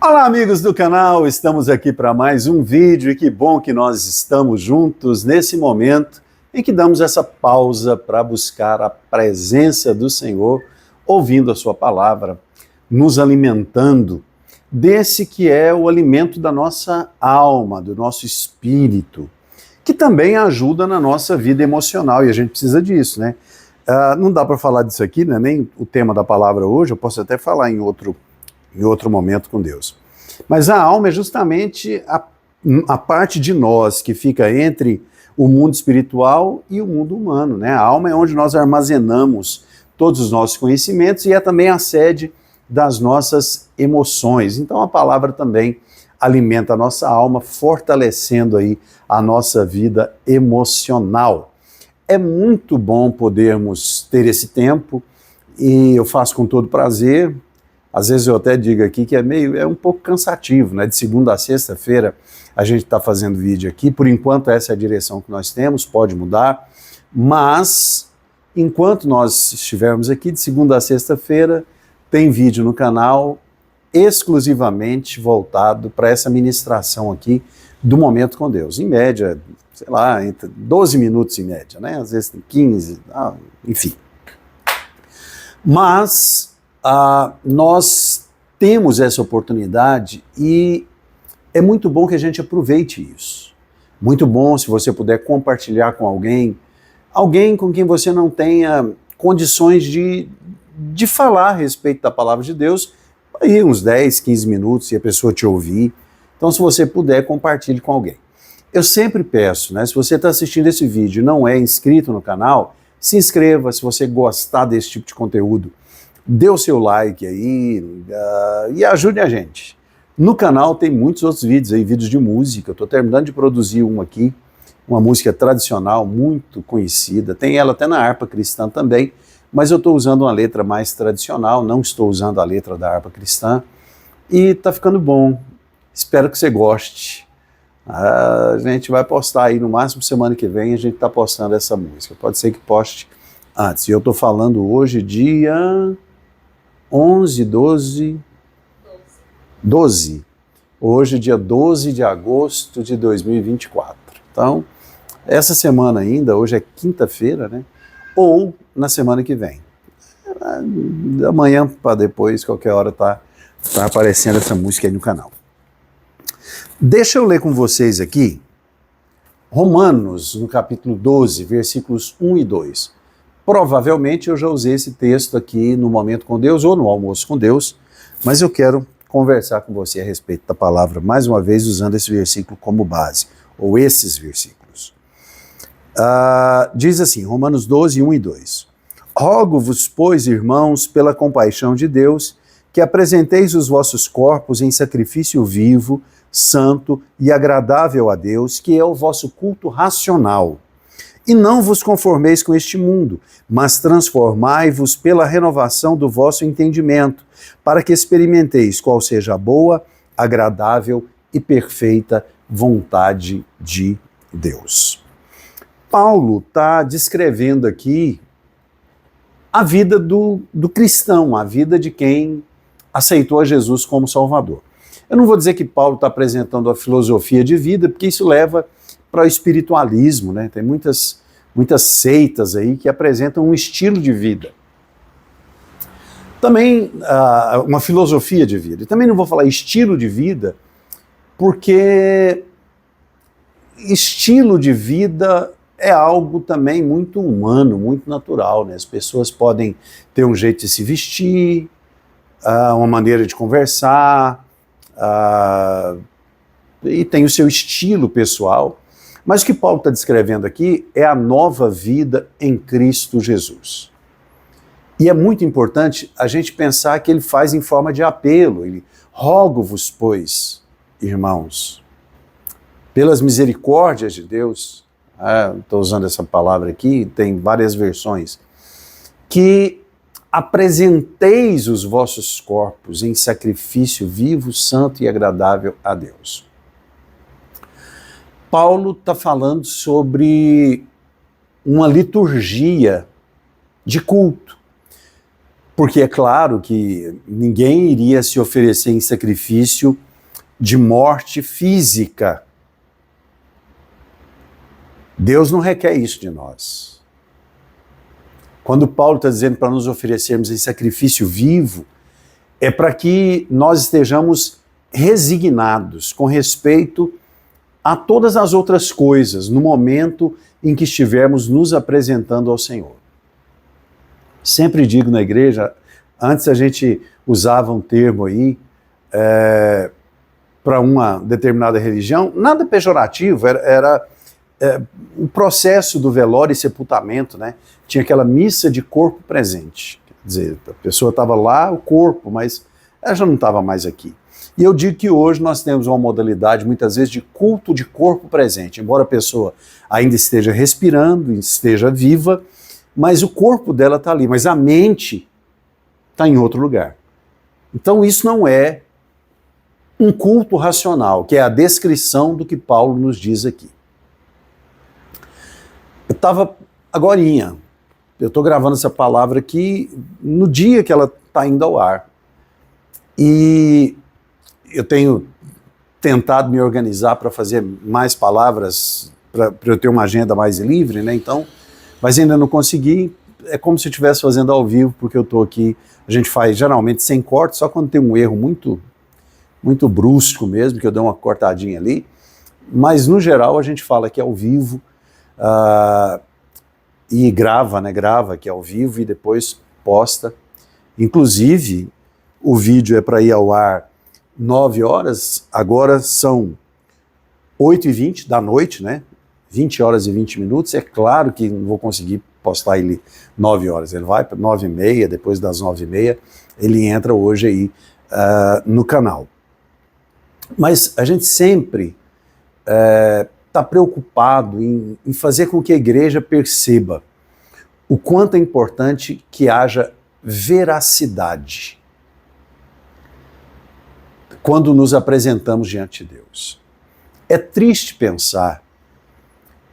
Olá, amigos do canal, estamos aqui para mais um vídeo e que bom que nós estamos juntos nesse momento em que damos essa pausa para buscar a presença do Senhor, ouvindo a sua palavra, nos alimentando desse que é o alimento da nossa alma, do nosso espírito, que também ajuda na nossa vida emocional e a gente precisa disso, né? Não dá para falar disso aqui, né? Nem o tema da palavra hoje, eu posso até falar em outro momento com Deus. Mas a alma é justamente a parte de nós que fica entre o mundo espiritual e o mundo humano, né? A alma é onde nós armazenamos todos os nossos conhecimentos e é também a sede das nossas emoções. Então a palavra também alimenta a nossa alma, fortalecendo aí a nossa vida emocional. É muito bom podermos ter esse tempo e eu faço com todo prazer. Às vezes eu até digo aqui que é um pouco cansativo, né? De segunda a sexta-feira a gente está fazendo vídeo aqui, por enquanto essa é a direção que nós temos, pode mudar, mas enquanto nós estivermos aqui de segunda a sexta-feira, tem vídeo no canal exclusivamente voltado para essa ministração aqui do Momento com Deus. Em média, sei lá, entre 12 minutos em média, né? Às vezes tem 15, enfim. Mas nós temos essa oportunidade e é muito bom que a gente aproveite isso. Muito bom se você puder compartilhar com alguém com quem você não tenha condições de falar a respeito da palavra de Deus, aí uns 10, 15 minutos e a pessoa te ouvir. Então, se você puder, compartilhe com alguém. Eu sempre peço, né, se você está assistindo esse vídeo e não é inscrito no canal, se inscreva se você gostar desse tipo de conteúdo. Dê o seu like aí e ajude a gente. No canal tem muitos outros vídeos aí, vídeos de música. Eu estou terminando de produzir um aqui, uma música tradicional, muito conhecida. Tem ela até na harpa cristã também, mas eu estou usando uma letra mais tradicional, não estou usando a letra da harpa cristã. E está ficando bom. Espero que você goste. A gente vai postar aí, no máximo semana que vem, a gente está postando essa música. Pode ser que poste antes. E eu estou falando hoje, dia 11, 12. Hoje, dia 12 de agosto de 2024. Então, essa semana ainda, hoje é quinta-feira, né? Ou na semana que vem. Amanhã para depois, qualquer hora, tá aparecendo essa música aí no canal. Deixa eu ler com vocês aqui Romanos, no capítulo 12, versículos 1 e 2. Provavelmente eu já usei esse texto aqui no Momento com Deus ou no Almoço com Deus, mas eu quero conversar com você a respeito da palavra, mais uma vez usando esse versículo como base, ou esses versículos. Diz assim, Romanos 12, 1 e 2. Rogo-vos, pois, irmãos, pela compaixão de Deus, que apresenteis os vossos corpos em sacrifício vivo, santo e agradável a Deus, que é o vosso culto racional. E não vos conformeis com este mundo, mas transformai-vos pela renovação do vosso entendimento, para que experimenteis qual seja a boa, agradável e perfeita vontade de Deus. Paulo está descrevendo aqui a vida do cristão, a vida de quem aceitou a Jesus como Salvador. Eu não vou dizer que Paulo está apresentando a filosofia de vida, porque isso leva para o espiritualismo, né? Tem muitas seitas aí que apresentam um estilo de vida. Também uma filosofia de vida. E também não vou falar estilo de vida, porque estilo de vida é algo também muito humano, muito natural, né? As pessoas podem ter um jeito de se vestir, uma maneira de conversar, e tem o seu estilo pessoal. Mas o que Paulo está descrevendo aqui é a nova vida em Cristo Jesus. E é muito importante a gente pensar que ele faz em forma de apelo. Ele, rogo-vos, pois, irmãos, pelas misericórdias de Deus, estou usando essa palavra aqui, tem várias versões, que apresenteis os vossos corpos em sacrifício vivo, santo e agradável a Deus. Paulo está falando sobre uma liturgia de culto. Porque é claro que ninguém iria se oferecer em sacrifício de morte física. Deus não requer isso de nós. Quando Paulo está dizendo para nos oferecermos em sacrifício vivo, é para que nós estejamos resignados com respeito a todas as outras coisas no momento em que estivermos nos apresentando ao Senhor. Sempre digo na igreja, antes a gente usava um termo aí para uma determinada religião, nada pejorativo, era o processo do velório e sepultamento, né? Tinha aquela missa de corpo presente. Quer dizer, a pessoa estava lá, o corpo, mas ela já não estava mais aqui. E eu digo que hoje nós temos uma modalidade, muitas vezes, de culto de corpo presente. Embora a pessoa ainda esteja respirando, esteja viva, mas o corpo dela está ali, mas a mente está em outro lugar. Então isso não é um culto racional, que é a descrição do que Paulo nos diz aqui. Eu estava agorinha, eu estou gravando essa palavra aqui no dia que ela está indo ao ar. E eu tenho tentado me organizar para fazer mais palavras, para eu ter uma agenda mais livre, né? Então, mas ainda não consegui. É como se eu estivesse fazendo ao vivo, porque eu estou aqui. A gente faz geralmente sem corte, só quando tem um erro muito brusco mesmo, que eu dou uma cortadinha ali. Mas no geral a gente fala aqui ao vivo e grava, né? Grava aqui ao vivo e depois posta. Inclusive, o vídeo é para ir ao ar 9 horas, agora são 8h20 da noite, né? 20 horas e 20 minutos. É claro que não vou conseguir postar ele 9 horas, ele vai para 9h30, depois das 9h30, ele entra hoje aí no canal. Mas a gente sempre está preocupado em fazer com que a igreja perceba o quanto é importante que haja veracidade quando nos apresentamos diante de Deus. É triste pensar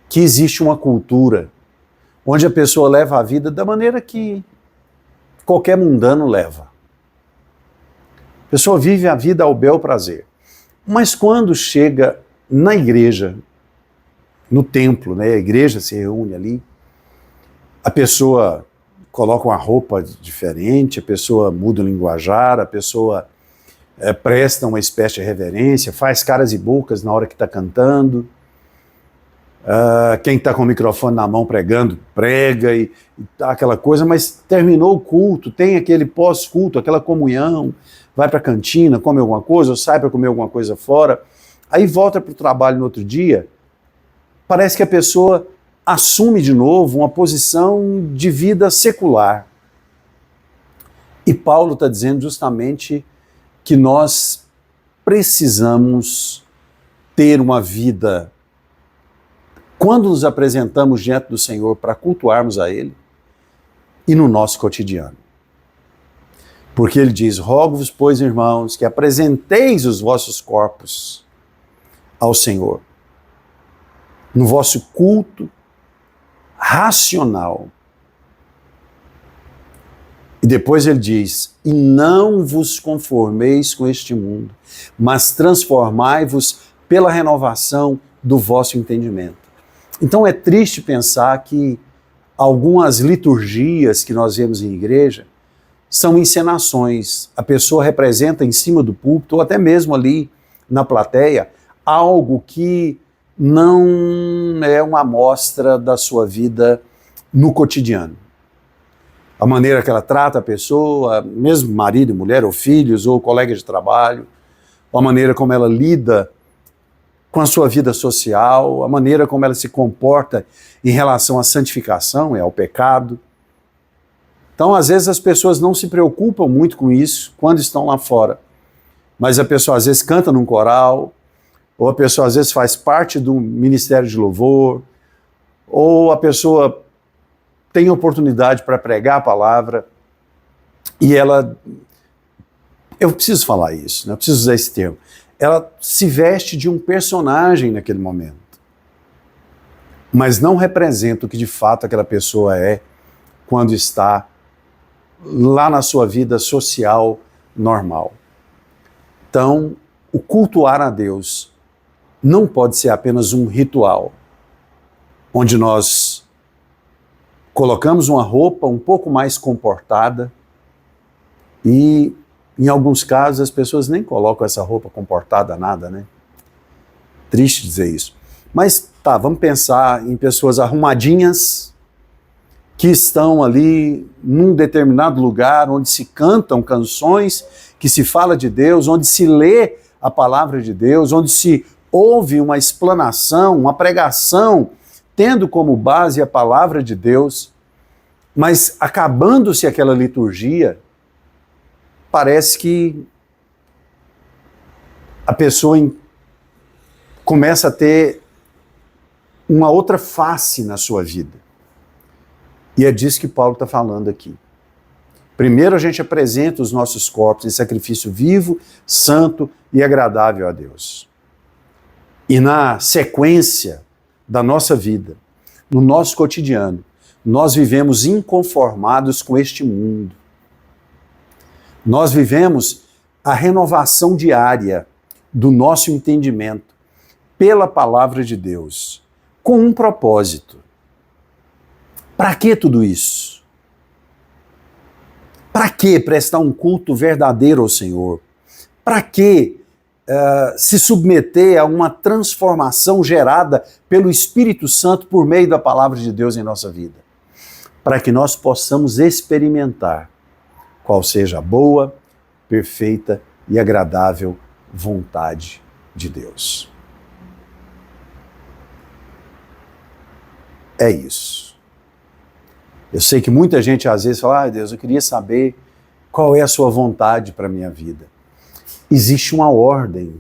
que existe uma cultura onde a pessoa leva a vida da maneira que qualquer mundano leva. A pessoa vive a vida ao bel prazer. Mas quando chega na igreja, no templo, né, a igreja se reúne ali, a pessoa coloca uma roupa diferente, a pessoa muda o linguajar, a pessoa presta uma espécie de reverência, faz caras e bocas na hora que está cantando, quem está com o microfone na mão pregando, prega e tá aquela coisa, mas terminou o culto, tem aquele pós-culto, aquela comunhão, vai para a cantina, come alguma coisa, ou sai para comer alguma coisa fora, aí volta para o trabalho no outro dia, parece que a pessoa assume de novo uma posição de vida secular. E Paulo está dizendo justamente que nós precisamos ter uma vida, quando nos apresentamos diante do Senhor para cultuarmos a Ele, e no nosso cotidiano. Porque ele diz, rogo-vos, pois, irmãos, que apresenteis os vossos corpos ao Senhor, no vosso culto racional. E depois ele diz, e não vos conformeis com este mundo, mas transformai-vos pela renovação do vosso entendimento. Então é triste pensar que algumas liturgias que nós vemos em igreja são encenações. A pessoa representa em cima do púlpito, ou até mesmo ali na plateia, algo que não é uma amostra da sua vida no cotidiano. A maneira que ela trata a pessoa, mesmo marido, mulher, ou filhos, ou colega de trabalho, a maneira como ela lida com a sua vida social, a maneira como ela se comporta em relação à santificação, ao pecado. Então, às vezes, as pessoas não se preocupam muito com isso quando estão lá fora. Mas a pessoa, às vezes, canta num coral, ou a pessoa, às vezes, faz parte do ministério de louvor, ou a pessoa tem oportunidade para pregar a palavra, e ela... Eu preciso falar isso, né? Eu preciso usar esse termo. Ela se veste de um personagem naquele momento, mas não representa o que de fato aquela pessoa é quando está lá na sua vida social normal. Então, o cultuar a Deus não pode ser apenas um ritual, onde nós colocamos uma roupa um pouco mais comportada e, em alguns casos, as pessoas nem colocam essa roupa comportada nada, né? Triste dizer isso. Mas tá, vamos pensar em pessoas arrumadinhas que estão ali num determinado lugar onde se cantam canções, que se fala de Deus, onde se lê a palavra de Deus, onde se ouve uma explanação, uma pregação, tendo como base a palavra de Deus, mas acabando-se aquela liturgia, parece que a pessoa começa a ter uma outra face na sua vida. E é disso que Paulo está falando aqui. Primeiro a gente apresenta os nossos corpos em sacrifício vivo, santo e agradável a Deus. E na sequência da nossa vida, no nosso cotidiano, nós vivemos inconformados com este mundo. Nós vivemos a renovação diária do nosso entendimento pela palavra de Deus, com um propósito. Para que tudo isso? Para que prestar um culto verdadeiro ao Senhor? Para que se submeter a uma transformação gerada pelo Espírito Santo por meio da palavra de Deus em nossa vida? Para que nós possamos experimentar qual seja a boa, perfeita e agradável vontade de Deus. É isso. Eu sei que muita gente às vezes fala, Deus, eu queria saber qual é a sua vontade para a minha vida. Existe uma ordem,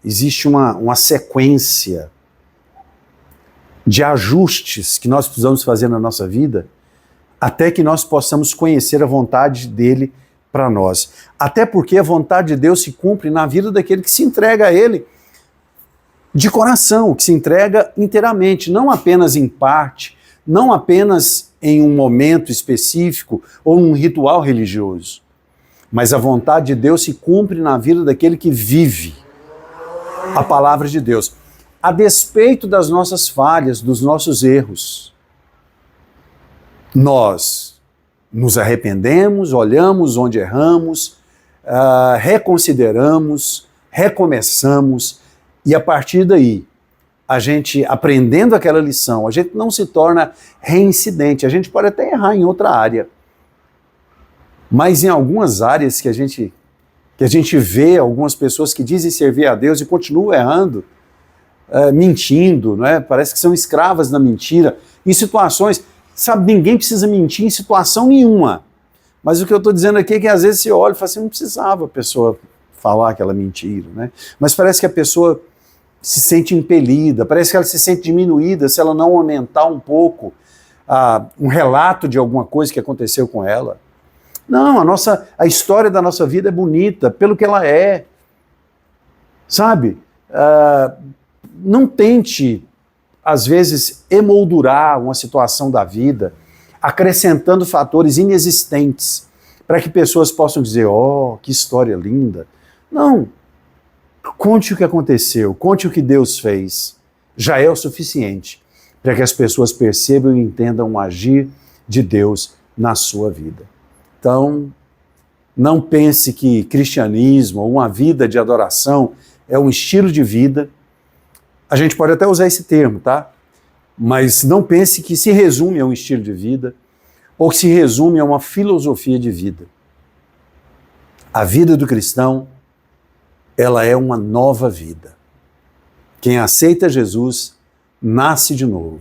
existe uma sequência de ajustes que nós precisamos fazer na nossa vida até que nós possamos conhecer a vontade dele para nós. Até porque a vontade de Deus se cumpre na vida daquele que se entrega a ele de coração, que se entrega inteiramente, não apenas em parte, não apenas em um momento específico ou num ritual religioso. Mas a vontade de Deus se cumpre na vida daquele que vive a palavra de Deus, a despeito das nossas falhas, dos nossos erros. Nós nos arrependemos, olhamos onde erramos, reconsideramos, recomeçamos, e a partir daí, a gente aprendendo aquela lição, a gente não se torna reincidente, a gente pode até errar em outra área, mas em algumas áreas que a gente vê algumas pessoas que dizem servir a Deus e continuam errando, mentindo, né? Parece que são escravas da mentira, em situações, sabe, ninguém precisa mentir em situação nenhuma, mas o que eu estou dizendo aqui é que às vezes você olha e fala assim, não precisava a pessoa falar aquela mentira, né? Mas parece que a pessoa se sente impelida, parece que ela se sente diminuída se ela não aumentar um pouco um relato de alguma coisa que aconteceu com ela. Não, a história da nossa vida é bonita pelo que ela é. Sabe? Não tente, às vezes, emoldurar uma situação da vida, acrescentando fatores inexistentes, para que pessoas possam dizer, oh, que história linda. Não. Conte o que aconteceu, conte o que Deus fez. Já é o suficiente para que as pessoas percebam e entendam o agir de Deus na sua vida. Então, não pense que cristianismo ou uma vida de adoração é um estilo de vida. A gente pode até usar esse termo, tá? Mas não pense que se resume a um estilo de vida ou que se resume a uma filosofia de vida. A vida do cristão, ela é uma nova vida. Quem aceita Jesus nasce de novo.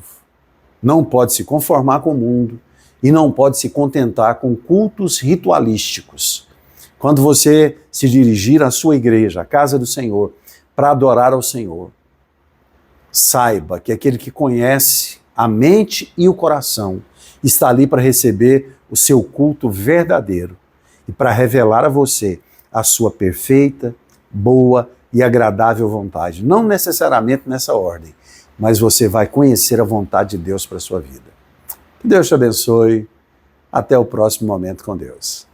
Não pode se conformar com o mundo e não pode se contentar com cultos ritualísticos. Quando você se dirigir à sua igreja, à casa do Senhor, para adorar ao Senhor, saiba que aquele que conhece a mente e o coração está ali para receber o seu culto verdadeiro e para revelar a você a sua perfeita, boa e agradável vontade. Não necessariamente nessa ordem, mas você vai conhecer a vontade de Deus para a sua vida. Que Deus te abençoe. Até o próximo Momento com Deus.